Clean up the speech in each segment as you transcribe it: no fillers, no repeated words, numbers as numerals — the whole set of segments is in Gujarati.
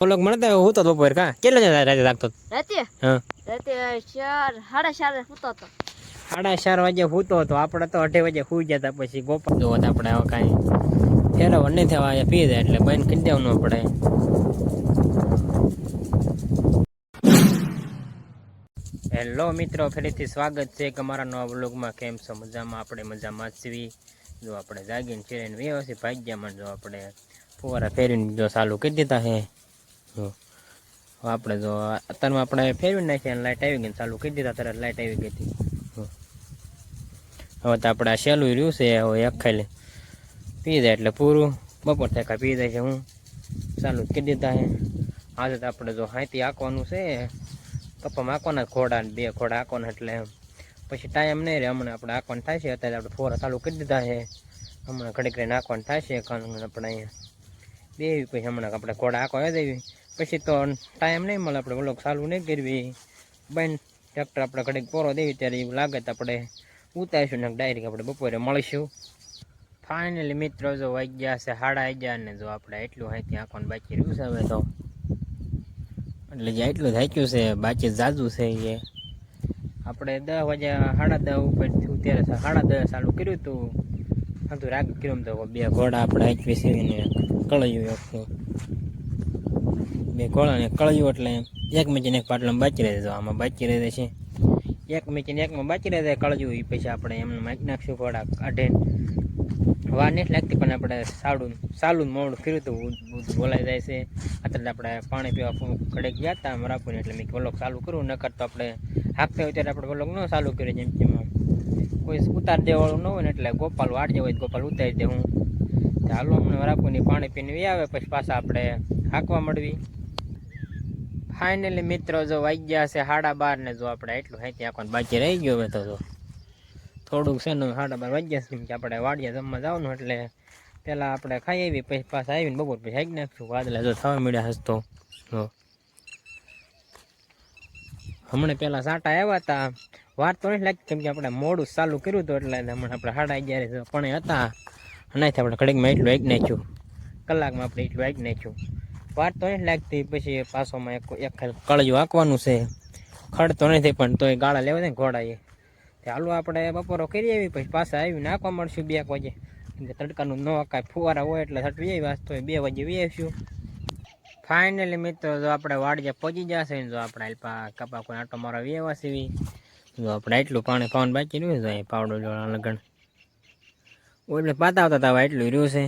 લોક મળતા હું તો બપોર કા કેટલા રાતે લાગતો રાતે હા રાતે 4 સાડા 4 સૂતો હતો. 4:30 વાગે સૂતો હતો. આપણે તો 8 વાગે સુઈ જતા. પછી ગોપાલ જોવો આપણે હવે કાંઈ ફેરવવા નહીં થવા પી જાય એટલે બંધ કરી દેવાનું આપણે. હેલો મિત્રો, ફરીથી સ્વાગત છે કે અમારા નવા વ્લોગમાં. કેમ છો? મજામાં? આપણે મજામાં છીએ. જો આપણે જાગીને ફેરીને વ્યવસ્થિત ભાગ્યામાં જો આપણે ફુવારા ફેરીને જો ચાલુ કરી દીધા છે. જો આપણે જો અત્યારમાં આપણે ફેરવી નાખીએ અને લાઇટ આવી ગઈ, ચાલુ કરી દીધા તરત લાઇટ આવી ગઈ હતી. હવે તો આપણે આ સહેલું રહ્યું છે. હવે એક ખાઈ પી જાય એટલે પૂરું. બપોર થાય પી જાય છે. હું ચાલુ કરી દીધા છે. આજે તો આપણે જો હાથી આંકવાનું છે. કપ્પા આંકવાના ઘોડા, 2 ઘોડા આંકવાના એટલે પછી ટાઈમ નહીં રહે. હમણાં આપણે આંકવાનું થાય છે. અત્યારે આપણે ફોરા ચાલુ કરી દીધા છે. હમણાં ઘડીક રહીને આંકવાનું થાય છે. કારણ આપણે અહીંયા દેવી પછી હમણાં આપણે ઘોડા આંકવા દેવી પછી તો ટાઈમ નહીં મળે. આપણે વ્લોગ ચાલુ નહીં કરવી. બેન ટ્રેક્ટર આપણે ઘડીક પોરો દેવી ત્યારે એવું લાગે તો આપણે ઉતારીશું ને ડાયરેક્ટ આપણે બપોરે મળીશું. ફાઇનલી મિત્રો જો વાગ્યા છે 11:30 ને જો આપણે એટલું અહીંથી આંકવાનું બાકી રહ્યું છે. હવે તો એટલે જે એટલું થાક્યું છે, બાકી જાજુ છે. એ આપણે 10 વાગ્યા 10:30 ઉપર થયું ત્યારે 10:30 ચાલુ કર્યું હતું. હતું રાગ કર્યું તો 2 ઘોડા આપણે હાંકવી સીવીને કળ્યું. 2 ઘોડાને કળ્યું એટલે એક મેચીને એક પાટલામાં બાકી રહે છે. આમાં બાકી રહે છે એક મેચીને એકમાં બાકી રહે કળ્યું. એ પછી આપણે એમને માકી નાખશું ઘોડા કાઢે. વાર નથી લાગતી પણ આપણે સાલું મોડું કર્યું હતું. બધું બોલાઈ જાય છે. અત્યારે આપણે પાણી પીવા ઘડે ગયા હતા મરાપુર એટલે મેં વ્લોગ ચાલુ કરું. નકર તો આપણે હાંકતા હોય ત્યારે આપણે વ્લોગ ન ચાલુ કરીએ. જેમ કે કોઈ ઉતાર દેવાળું ન હોય ને એટલે ગોપાલ વાળજે હોય ગોપાલ ઉતારી દે. હું હાલો અમને મરાપુરની પાણી પીને આવે પછી પાછા આપણે હાંકવા મળવી. ફાઇનલી મિત્રો જો વાગ્યા છે 12:30 ને જો આપણે એટલું હાંકી આંકવાનું બાકી રહી ગયો. હવે તો થોડુંક છે ને 12:30 વાગ્યા છે કે આપણે વાડિયા જમવા જવાનું એટલે પહેલાં આપણે ખાઈ આવી પછી પાછા આવીને બપોર પછી હાંકી નાખશું. વાદળા જો થવા મળ્યા હસતો. હમણાં પહેલાં સાટા આવ્યા હતા. વાર તો નથી લાગતી કેમ કે આપણે મોડું ચાલુ કર્યું હતું એટલે હમણાં આપણે 11:30 પણ હતા. એનાથી આપણે ઘડીકમાં એટલું હાંકી નાખ્યું. કલાકમાં આપણે એટલું હાંકી નાખ્યું. વાર તો નથી લાગતી. પછી પાછોમાં એક કળિયું આંકવાનું છે. ખડ તો નથી પણ તોય ગાળા લેવા દે ને ઘોડા એ. હાલો આપણે બપોરો કરી આવી પછી પાછા આવીને આંકવા મળશું 2 વાગે. તડકાનું ન કાંઈ ફુવારા હોય એટલે થતું આવી વાસ તો 2 વાગે વી આવીશું. ફાઇનલી મિત્રો જો આપણે વાડિયા પહોંચી જશે ને જો આપણે અલ્પા કપા કોઈ આટો મારો વ્યવા સીવી. જો આપણે એટલું પાણી પાવાનું બાકી રહ્યું છે. પાવડો જોડા લગણ એટલે પાતા આવતા હતા એટલું રહ્યું છે.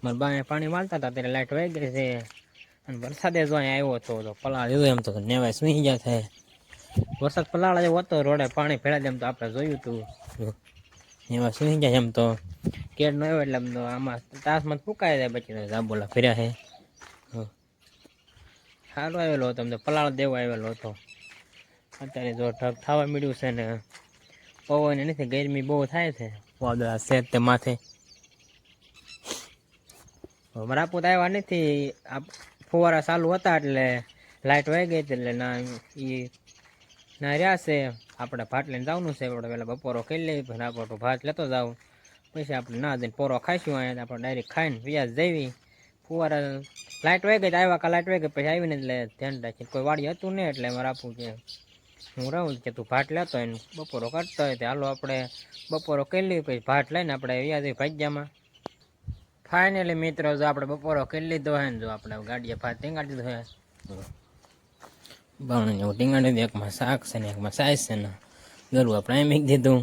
મારા બા પાણી મારતા હતા ત્યારે લાઇટ વહી ગઈ છે. અને વરસાદે જો અહીંયા આવ્યો હતો તો પલાળ દીધું. એમ તો નેવાય સુઈ ગયા થાય. વરસાદ પલાળ જેવો હતો. રોડે પાણી ફેરા દે એમ તો આપણે જોયું હતું. એમાં સુઈ જાય એમ તો કેડ ન આવ્યો એટલે એમ તો આમાં તાસમાં ફૂંકાઈ જાય. પછી જાબોલા ફર્યા છે. સારો આવેલો હતો. એમ તો પલાળ દેવો આવેલો હતો. અત્યારે જો ઢગ થવા મળ્યું છે ને પવન નથી. ગરમી બહુ થાય છે. વાદળા છે તે માથે. મરાપુત આવ્યા નથી. આ ફુવારા ચાલુ હતા એટલે લાઇટ વહી ગઈ એટલે ના રહ્યા છે. આપણે ભાત લઈને જવાનું છે. આપણે પહેલાં બપોરો કરી લઈએ પછી આપણે ભાત લેતો જાઉં. પછી આપણે ના જઈને પોરો ખાઈશું. અહીંયા આપણે ડાયરેક્ટ ખાઈને વ્યાજ જઈએ. ફુવારા લાઇટ વહી ગઈ આવ્યા કા લાઇટ વહી ગઈ પછી આવીને એટલે ધ્યાન રાખીને કોઈ વાડી હતું નહીં એટલે મારે આપવું છે. હું રહું કે તું ભાત લેતો હોય ને બપોરો કરતો હોય તો હાલો આપણે બપોરો કરી લઈએ પછી ભાત લઈને આપણે વ્યાજ ભાગ્યામાં. ફાઇનલી મિત્રો જો આપણે બપોરો કરી લીધો હોય ને જો આપણે ગાડીએ ભાત ટીંગાડી દીધો હોય. બાવણ એવું ટીંગાડી દીધું. એકમાં શાક છે ને એકમાં સાઈઝ છે ને ગરું આપણે અહીં મેકી દીધું.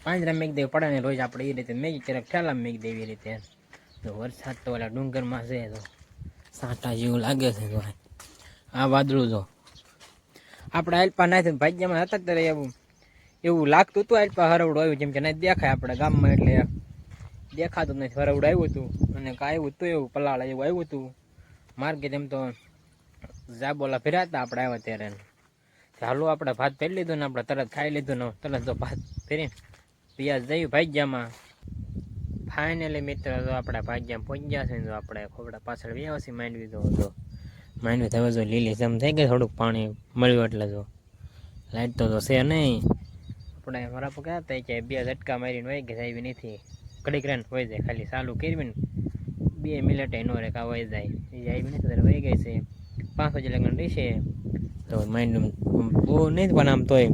5 મેક દેવું પડે ને રોજ આપણે એ રીતે મેગી ક્યારેક ઠેલા મેક દેવી એ રીતે. તો વરસાદ તો ઓલા ડુંગરમાં છે તો સાંટા જેવું લાગે છે. તો આ વાદળું જો આપણે આલ્પા નાખી ભાગ્યમાં હતા ત્યારે એવું લાગતું હતું. આલ્પા હરવડું આવ્યું જેમ કે નહીં દેખાય આપણે ગામમાં એટલે દેખાતું નથી. હરવડું આવ્યું હતું અને કાંઈ આવ્યું હતું એવું પલાળ એવું આવ્યું હતું. માર્કેટ એમ તો જાબોલા ફર્યા હતા આપણે આવ્યા ત્યારે. હાલો આપણે ભાત ફેરી લીધું ને આપણે તરત ખાઈ લીધું ને તરત તો ભાત ફેરીને પિયાજ જયું ભાગ્યામાં. ફાઇનલી મિત્રો જો આપણે ભાગ્યામાં પહોંચી ગયા છે. જો આપણે ખોબડા પાછળ વ્યવસ્થિત માંડવી દો તો માંડવી હવે જો લીલી જમ થઈ ગઈ. થોડુંક પાણી મળ્યું એટલે જો લાઈટ તો છે નહીં. આપણે મારા પકડ્યા હતા કે 2 ઝટકા મારીને વહી ગયા. આવી નથી ઘડીક રેન હોય જાય ખાલી ચાલુ કરવી ને 2 મિનિટ નો રે કા વહી જાય એ આવી નથી ત્યારે વહી ગઈ છે 5 વાગે લગ્ન રહેશે તો માઇન્ડ બહુ નહીં પણ આમ તોય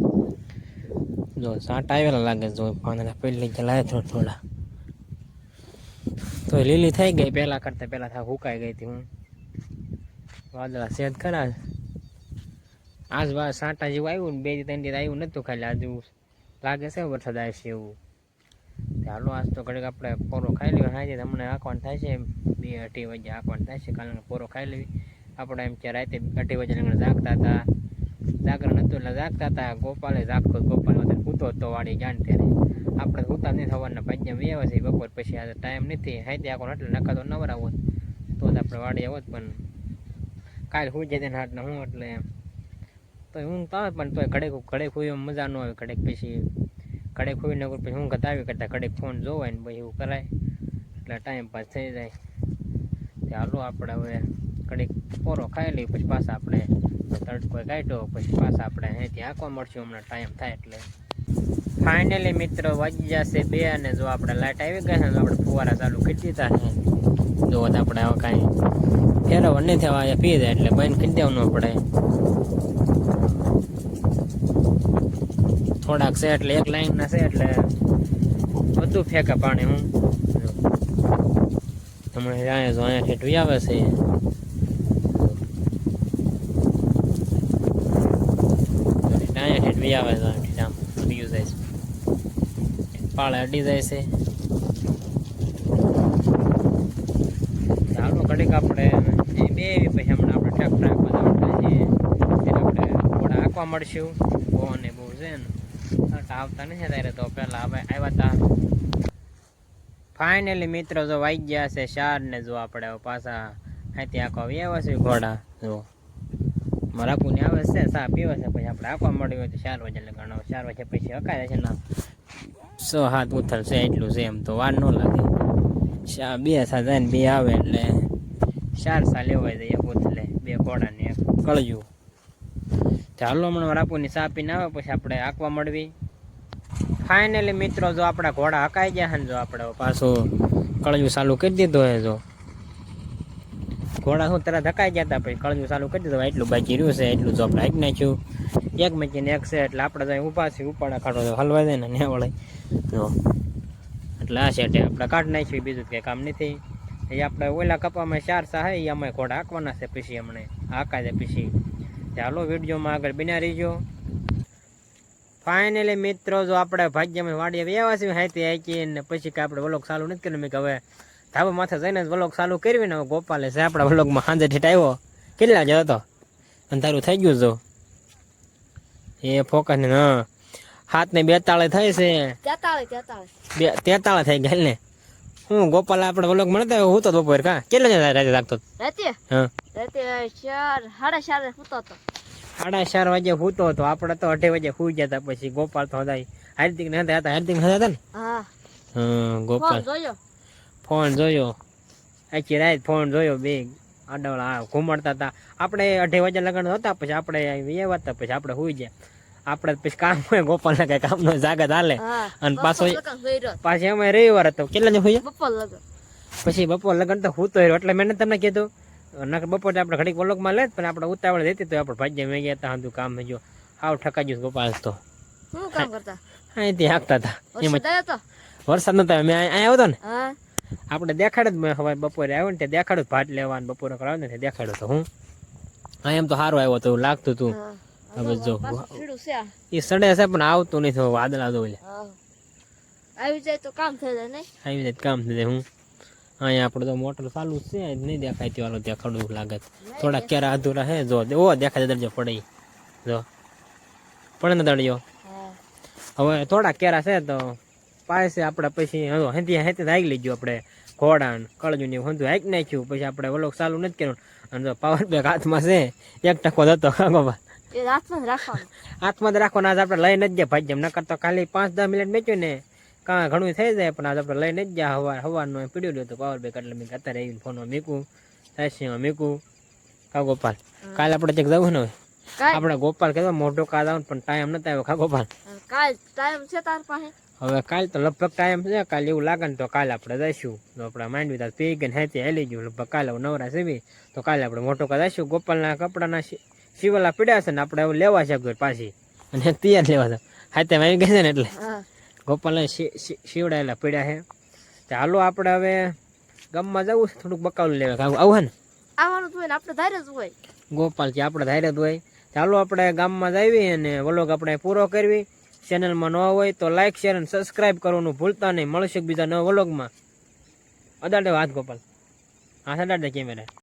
જો સાંટ આવેલા લાગે જો પાંદડા પેલી ચલાવે થોડા તો લીલી થઈ ગઈ પહેલા કરતા પહેલા થા હુકાઈ ગઈ હતી હું વાદળા સેજ ખરા આજ વાર સાંટા જેવું આવ્યું ને 2 થી 3 દિવસ આવ્યું નતું ખાલી આજુ લાગે છે વરસાદ આવશે એવું હાલો આજ તો ઘડીક આપણે પોરો ખાઈ લેવા હાજે હમણાં આંકવાનું થાય છે 2-2:30 વાગે આંકવાનું થાય છે કાલે પોરો ખાઈ લેવી આપણે એમ કે રાતે 2:30 વાગે લગ્ન જાગતા હતા જાગરણ હતું એટલે જાગતા હતા ગોપાલે જાગતો ગોપાલ સૂતો હતો વાડી જાણ ત્યારે આપણે સૂતા નહીં સવારના 5 વાગ્યા છે બપોર પછી આજે ટાઈમ નથી હાઈતે આંકવાનું એટલે નકા તો નવરા હોત તો જ આપણે વાડી આવત પણ કાલે હું જઈને હાટને હું એટલે તો હું તો આવે પણ તોય ઘડે ખુઈ મજા ન આવે ઘડે પછી ઘડે ખુઈ ને પછી હું આવી કરતા ઘડે ફોન જોવાય ને પછી એવું કરાય એટલે ટાઈમ પાસ થઈ જાય તે હાલો આપણે હવે ઘડીક પોરો ખાઈ લઈએ પછી પાછા આપણે તડકો કાઢ્યો પછી પાછા આપણે અહીંથી આંકવા મળશું હમણાં ટાઈમ થાય એટલે ફાઇનલી મિત્રો વાગી જશે 2 અને જો આપણે લાઇટ આવી ગઈ ને આપણે ફુવારા ચાલુ કરી દીધા છે જો આપણે હવે કાંઈ ફેરવવા નહીં થવા પી જાય એટલે બંધ કરી દેવાનું આપણે થોડાક છે એટલે એક લાઈનના છે એટલે બધું ફેંકે પાણી હું હમણાં અહીંયા જો અહીંયા ઠેઠું આવે છે અહીંયા ઠેઠ આવે છે આમ પીયું જાય છે પાળે અડી જાય છે ચાલો ઘડીક આપણે બે પછી હમણાં આપણે ટ્રેક્ટર બધા છીએ આપણે ઘોડા આંકવા મળશું ને બહુ છે ને આવતા નથી ત્યારે તો પેલા હવે આવ્યા હતા ફાઇનલી મિત્રો જો વાઈ ગયા છે 4 ને જો આપણે પાછા અહીંથી આંકવા આવ્યા છે ઘોડા જો મારા પુને આવે છે સા પીવે છે પછી આપણે આંકવા મળ્યું હોય તો 4 વાગે લગાડો 4 વાગે પછી અકાય છે ના 6 હાથ ઉથલ છે એટલું છે એમ તો વાર ન લાગે 2 સા જાય ને 2 આવે એટલે 4 સા લેવાય જાય એક ઉથલે 2 ઘોડા ને એક કળજું ચાલો હમણાં રાપુની સા પીને આવે પછી આપણે આંકવા મળવી ફાઇનલી મિત્રો જો આપણા ઘોડા હકાઈ ગયા ને જો આપણે પાછું કળજું ચાલુ કરી દીધું હોય જો ઘોડા શું તરત હકાઈ ગયા હતા પછી કળજું ચાલુ કરી દીધું એટલું બાકી રહ્યું છે એટલું જો આપણે હાકી નાખ્યું એક મેચીને એક છે એટલે આપણે તો ઊભા છે ઉપાડા કાઢો તો હલવાઈ જાય ને ને વળે જો એટલે આ સેટે આપણે કાઢી નાખ્યું બીજું કંઈ કામ નથી એ આપણે ઓલા કપામાં 4 સા એ અમે ઘોડા હાંકવાના છે પછી હમણે હાંકા જાય પછી ચાલો વિડીયોમાં આગળ બન્યા રહીજો ફાઇનલી મિત્રો જો આપણે ભાગ્યમાં વાડીએ આવ્યા છીએ હાથી હાકી ને પછી કે આપણે વ્લોગ ચાલુ નથી કર્યું મેં કે હવે ધાબા માથે જઈને વ્લોગ ચાલુ કરવી ને ગોપાલે છે આપણા વ્લોગમાં સાંજે ઠેઠ આવ્યો કેટલા જ હતો અંધારું થઈ ગયું જો એ ફોકસ ને હા 7 ને 42 થાય છે 43 થઈ ગયા ને હું ગોપાલ આપણે વ્લોગ મળતા હું તો બપોર કા કેટલા રાતે લાગતો હા રાતે 4:30 સૂતો હતો 4:30 વાગે સૂતો હતો આપણે તો 8 વાગે સુઈ ગયા હતા પછી ગોપાલ તો હતા હાર્દિક ને હતા હાર્દિક હતા ને હા ગોપાલ ફોન જોયો આખી રાત ફોન જોયો બે આડવડા ઘુમાડતા હતા આપણે 8 વાગે લગન હતા પછી આપણે આવ્યા હતા પછી આપણે સુઈ ગયા આપણે પછી કામ હોય ગોપાલ ને કઈ કામ નો જાગત હાલે અને પાછી અમે રવિવાર હતો કેટલા ને સુઈ પછી બપોર લગન તો હું તો એટલે મેં તમને કીધું બપોરે આપણે ઘડીક વ્લોગમાં લે પણ આપણે ઉતાવળ દેતી તો આપણે ભાગ્ય મેં ગયા હતા હંધું કામ જો હાવ ઠકાઈ ગયું ગોપાલ તો શું કામ કરતા અહીંથી હાંકતા હતા એમાં વરસાદ નતો મેં અહીંયા આવ્યો હતો ને આપણે દેખાડ જ મેં હવે બપોરે આવ્યો ને તે દેખાડું ભાત લેવાનું બપોરે કરાવ ને દેખાડ્યો તો હું હા એમ તો સારું આવ્યો તો લાગતું તું હવે જો એ સડે છે પણ આવતું નથી વાદળા જો આવી જાય તો કામ થઈ જાય નહીં આવી જાય કામ થઈ જાય હું અહીંયા આપણે તો મોટર ચાલુ છે નહીં દેખાય તે વાલો દેખાડું લાગે થોડા કેરા અધૂરા હે જો ઓ દેખાય દરજો પડી જો પડે ને દળિયો હવે થોડા કેરા છે તો પાસે આપણે પછી હેતી હેતી હાકી લઈ ગયું આપણે ઘોડા કળજું ને હંધું હાકી નાખ્યું પછી આપણે વ્લોગ ચાલુ નથી કર્યું અને જો પાવર બેગ હાથમાં છે 1 ટકો હતો બાબા હાથમાં જ રાખવાનો આજ આપણે લઈ નથી ગયા ભાઈ જેમ નકર તો ખાલી 5-10 મિનિટ મેચ્યું ને કાં ઘણું થઈ જાય પણ આજ આપણે લઈ નથી ગયા હવાનું પીડ્યું હતું પાવર બેગ એટલે મેં અત્યારે આવીને ફોનમાં મૂકું સાયસીમાં મૂકું કા ગોપાલ કાલે આપણે ચેક જવું ને આપણે ગોપાલ કહેવા મોટો કાલ આવે પણ ટાઈમ નથી આવ્યો કા ગોપાલ કાલ ટાઈમ છે તાર પાસે હવે કાલ તો લગભગ ટાઈમ છે, કાલે એવું લાગે ને તો કાલે આપણે જઈશું. તો આપણે માંડવી તાર પી ગઈ હાથી હેલી ગયું લગભગ કાલે નવરા સીવી તો કાલે આપણે મોટો કા જઈશું. ગોપાલના કપડાના સીવેલા પીડ્યા છે ને આપણે એવું લેવા છે ઘર પાછી અને તૈયાર લેવા છે હાથે આવી ગઈ છે ને એટલે હા ગોપાલને સીવડાયેલા પીડ્યા છે. ચાલો આપણે હવે ગામમાં જવું છે, થોડુંક બકાલું લેવા આવું ને આવવાનું જ હોય ને આપણે ધારે જ હોય. ગોપાલ કે આપણે ધાર્ય જ હોય. ચાલો આપણે ગામમાં જઈએ અને વ્લોગ આપણે પૂરો કરવી. ચેનલમાં ન હોય તો લાઈક શેર અને સબસ્ક્રાઈબ કરવાનું ભૂલતા નહીં. મળશે બીજા નવા વ્લોગમાં. અડાડે હાથ ગોપાલ, હાથ અડાડે કેમેરા.